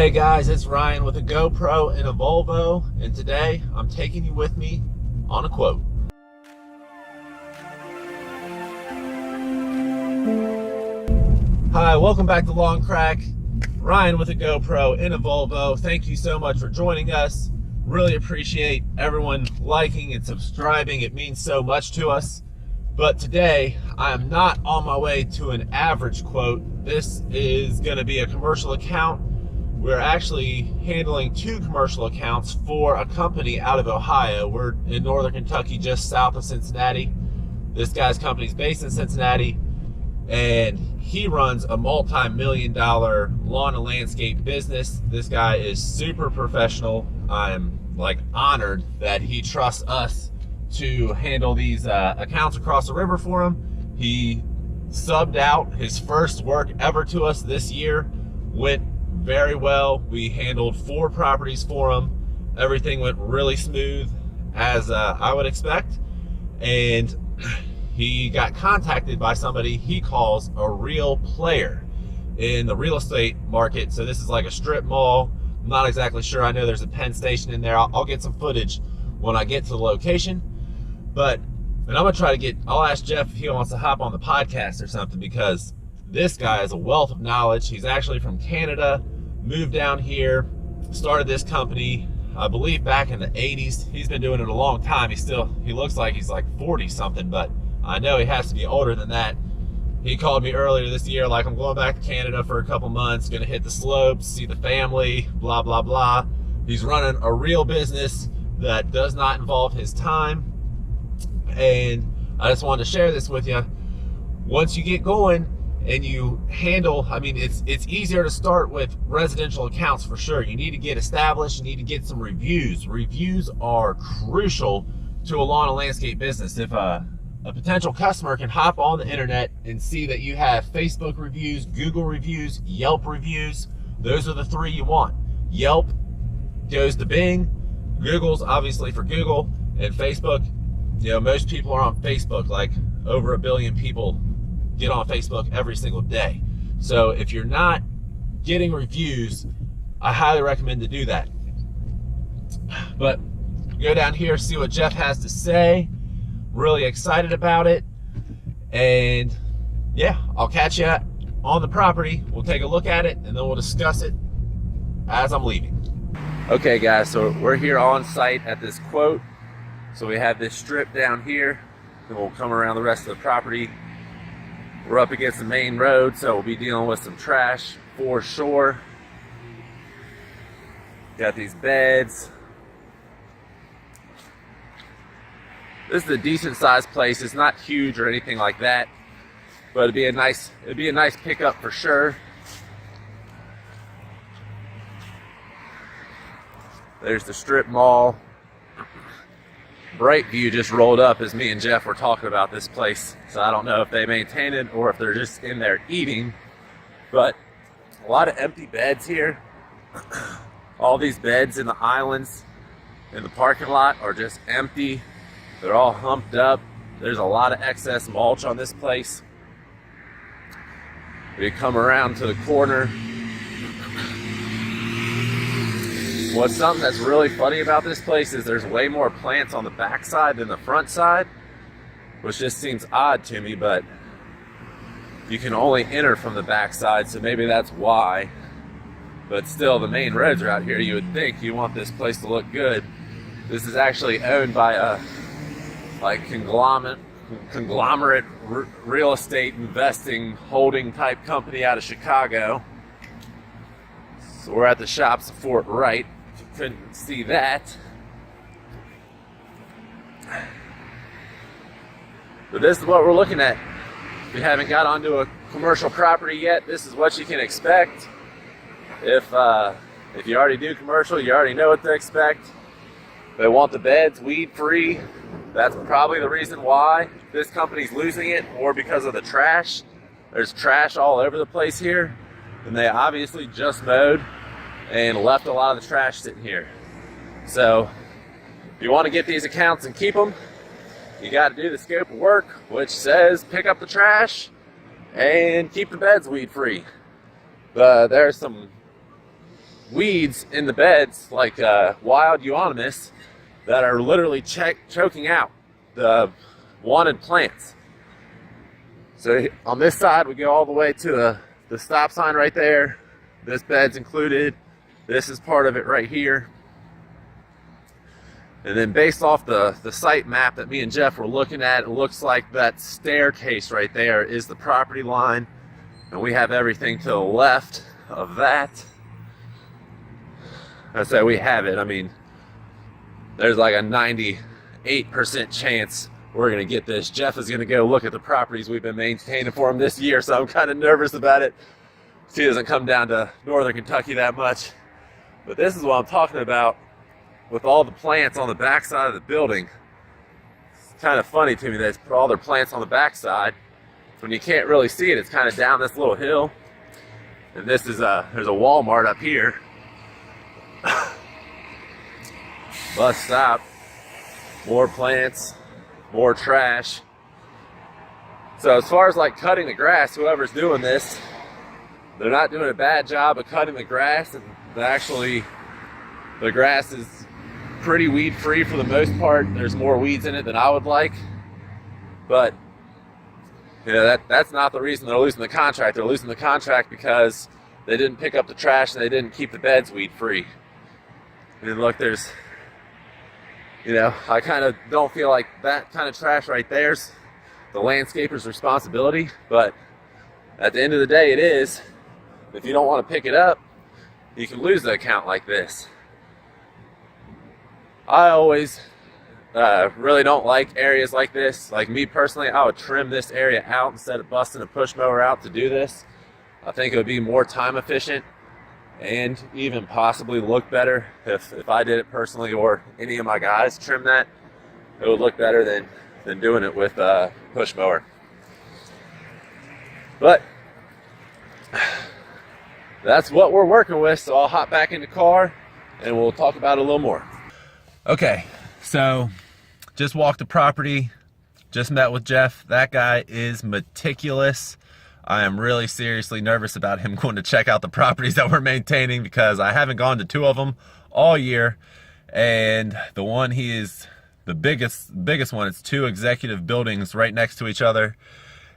Hey guys, it's Ryan with a GoPro and a Volvo, and today I'm taking you with me on a quote. Hi, welcome back to Long Crack. Ryan with a GoPro and a Volvo. Thank you so much for joining us. Really appreciate everyone liking and subscribing. It means so much to us. But today, I am not on my way to an average quote. This is going to be a commercial account. We're actually handling two commercial accounts for a company out of Ohio. We're in northern Kentucky, just south of Cincinnati. This guy's company is based in Cincinnati, and he runs a multi-million-dollar lawn and landscape business. This guy is super professional. I'm honored that he trusts us to handle these accounts across the river for him. He subbed out his first work ever to us this year. Went very well. We handled 4 properties for him. Everything went really smooth, as I would expect. And he got contacted by somebody he calls a real player in the real estate market. So this is like a strip mall. I'm not exactly sure. I know there's a Penn Station in there. I'll get some footage when I get to the location. And I'm gonna I'll ask Jeff if he wants to hop on the podcast or something, because this guy is a wealth of knowledge. He's actually from Canada, moved down here, started this company, I believe back in the 80s. He's been doing it a long time. He looks like he's like 40 something, but I know he has to be older than that. He called me earlier this year, like, I'm going back to Canada for a couple months, gonna hit the slopes, see the family, blah, blah, blah. He's running a real business that does not involve his time. And I just wanted to share this with you. Once you get going and you handle, it's easier to start with residential accounts for sure. You need to get established. You need to get some reviews. Reviews are crucial to a lawn and landscape business. If a potential customer can hop on the internet and see that you have Facebook reviews, Google reviews, Yelp reviews, those are the 3 you want. Yelp goes to Bing, Google's obviously for Google, and Facebook. Most people are on Facebook. Like over 1 billion people get on Facebook every single day. So if you're not getting reviews, I highly recommend to do that. But go down here, see what Jeff has to say. Really excited about it. And yeah, I'll catch you on the property. We'll take a look at it and then we'll discuss it as I'm leaving. Okay guys, so we're here on site at this quote. So we have this strip down here, then we'll come around the rest of the property. We're up against the main road, so we'll be dealing with some trash for sure. Got these beds. This is a decent sized place. It's not huge or anything like that, but it'd be a nice pickup for sure. There's the strip mall. Brightview just rolled up as me and Jeff were talking about this place. So I don't know if they maintain it or if they're just in there eating, but a lot of empty beds here. All these beds in the islands in the parking lot are just empty. They're all humped up. There's a lot of excess mulch on this place. We come around to the corner. What's something that's really funny about this place is there's way more plants on the back side than the front side, which just seems odd to me, but you can only enter from the back side, so maybe that's why. But still, the main roads are out here. You would think you want this place to look good. This is actually owned by a conglomerate real estate investing holding type company out of Chicago. So we're at the shops of Fort Wright. Couldn't see that. But this is what we're looking at. If you haven't got onto a commercial property yet, this is what you can expect. If you already do commercial, you already know what to expect. They want the beds weed free. That's probably the reason why this company's losing it, or because of the trash. There's trash all over the place here, and they obviously just mowed and left a lot of the trash sitting here. So if you want to get these accounts and keep them, you got to do the scope of work, which says pick up the trash and keep the beds weed free. There's some weeds in the beds, like wild euonymus, that are literally choking out the wanted plants. So on this side, we go all the way to the stop sign right there. This bed's included. This is part of it right here. And then based off the site map that me and Jeff were looking at, it looks like that staircase right there is the property line. And we have everything to the left of that. I say we have it. I mean, there's like a 98% chance we're going to get this. Jeff is going to go look at the properties we've been maintaining for him this year, so I'm kind of nervous about it. He doesn't come down to northern Kentucky that much. But this is what I'm talking about with all the plants on the backside of the building. It's kind of funny to me that they put all their plants on the backside. When you can't really see it, it's kind of down this little hill. And this is there's a Walmart up here. Bus stop. More plants, more trash. So as far as like cutting the grass, whoever's doing this, they're not doing a bad job of cutting the grass. And actually, the grass is pretty weed free for the most part. There's more weeds in it than I would like, but you know, that's not the reason they're losing the contract. They're losing the contract because they didn't pick up the trash and they didn't keep the beds weed free. And look, there's, you know, I kind of don't feel like that kind of trash right there's the landscaper's responsibility, but at the end of the day, it is. If you don't want to pick it up, you can lose the account like this. I always really don't like areas like this. Like me personally, I would trim this area out instead of busting a push mower out to do this. I think it would be more time efficient and even possibly look better if I did it personally, or any of my guys trim that. It would look better than doing it with a push mower. But that's what we're working with, so I'll hop back in the car and we'll talk about it a little more. Okay, so just walked the property, just met with Jeff. That guy is meticulous. I am really seriously nervous about him going to check out the properties that we're maintaining, because I haven't gone to 2 of them all year. And the one he is the biggest one, it's 2 executive buildings right next to each other.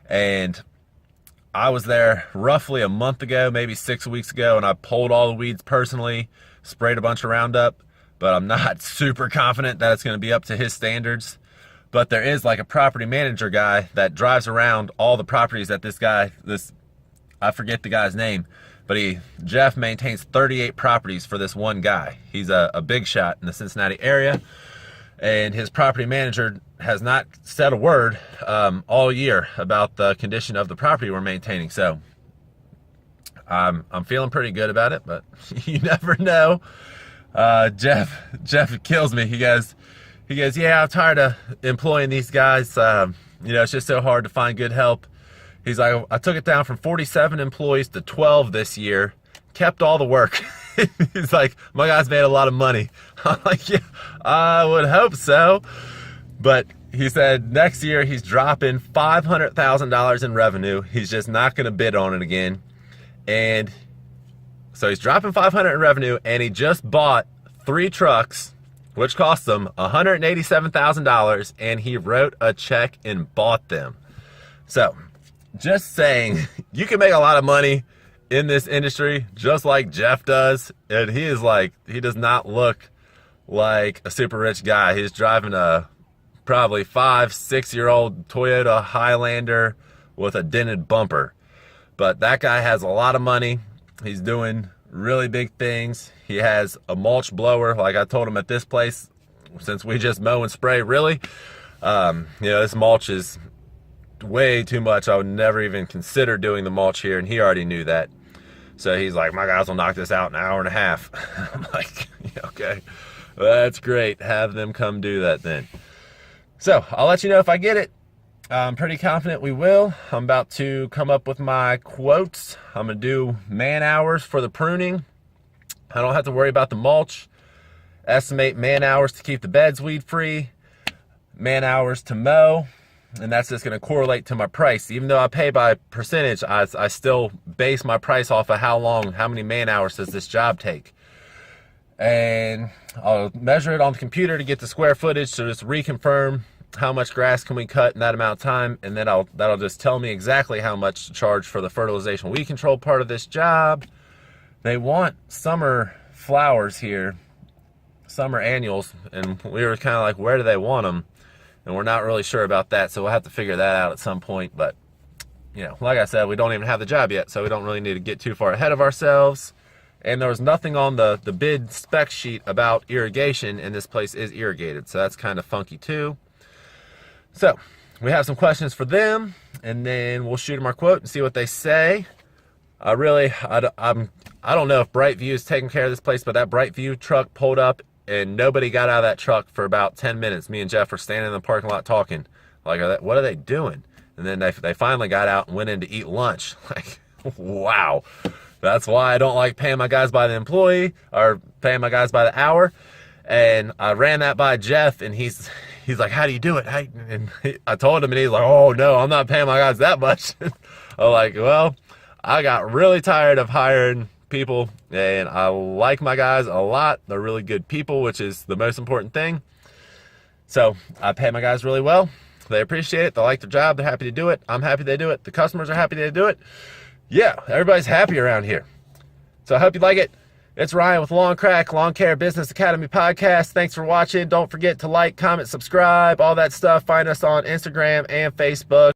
And I was there roughly a month ago, maybe 6 weeks ago, and I pulled all the weeds personally, sprayed a bunch of Roundup. But I'm not super confident that it's going to be up to his standards. But there is like a property manager guy that drives around all the properties that I forget the guy's name, but Jeff maintains 38 properties for this one guy. He's a big shot in the Cincinnati area, and his property manager has not said a word all year about the condition of the property we're maintaining. So I'm feeling pretty good about it, but you never know. Jeff kills me. He goes, yeah, I'm tired of employing these guys. You know, it's just so hard to find good help. He's like, I took it down from 47 employees to 12 this year, kept all the work. He's like, my guys made a lot of money. I'm like, yeah, I would hope so. But he said next year he's dropping $500,000 in revenue. He's just not going to bid on it again. And so he's dropping $500,000 in revenue, and he just bought 3 trucks, which cost him $187,000, and he wrote a check and bought them. So, just saying, you can make a lot of money in this industry, just like Jeff does. And he does not look like a super rich guy. He's driving a probably 5-6-year-old Toyota Highlander with a dented bumper. But that guy has a lot of money. He's doing really big things. He has a mulch blower, like I told him at this place, since we just mow and spray, really. You know, this mulch is way too much. I would never even consider doing the mulch here, and he already knew that. So he's like, my guys will knock this out in an hour and a half. I'm like, yeah, okay, that's great. Have them come do that then. So I'll let you know if I get it. I'm pretty confident we will. I'm about to come up with my quotes. I'm going to do man hours for the pruning. I don't have to worry about the mulch. Estimate man hours to keep the beds weed free. Man hours to mow. And that's just going to correlate to my price. Even though I pay by percentage, I still base my price off of how many man hours does this job take. and I'll measure it on the computer to get the square footage to just reconfirm how much grass can we cut in that amount of time, and then that'll just tell me exactly how much to charge for the fertilization weed control part of this job. They want summer flowers here, summer annuals, and we were kind of like, where do they want them? And we're not really sure about that, so we'll have to figure that out at some point. But, you know, like I said, we don't even have the job yet, so we don't really need to get too far ahead of ourselves. And there was nothing on the bid spec sheet about irrigation, and this place is irrigated, so that's kind of funky too. So we have some questions for them, and then we'll shoot them our quote and see what they say. I don't know if Brightview is taking care of this place, but that Brightview truck pulled up and nobody got out of that truck for about 10 minutes. Me and Jeff were standing in the parking lot talking. Like, what are they doing? And then they finally got out and went in to eat lunch. Like, wow. That's why I don't like paying my guys by the employee or paying my guys by the hour. And I ran that by Jeff, and he's like, how do you do it? I told him, and he's like, oh, no, I'm not paying my guys that much. I'm like, well, I got really tired of hiring people, and I like my guys a lot. They're really good people, which is the most important thing. So I pay my guys really well. They appreciate it. They like their job. They're happy to do it. I'm happy they do it. The customers are happy they do it. Yeah, everybody's happy around here. So I hope you like it. It's Ryan with Lawn Crack, Lawn Care Business Academy Podcast. Thanks for watching. Don't forget to like, comment, subscribe, all that stuff. Find us on Instagram and Facebook.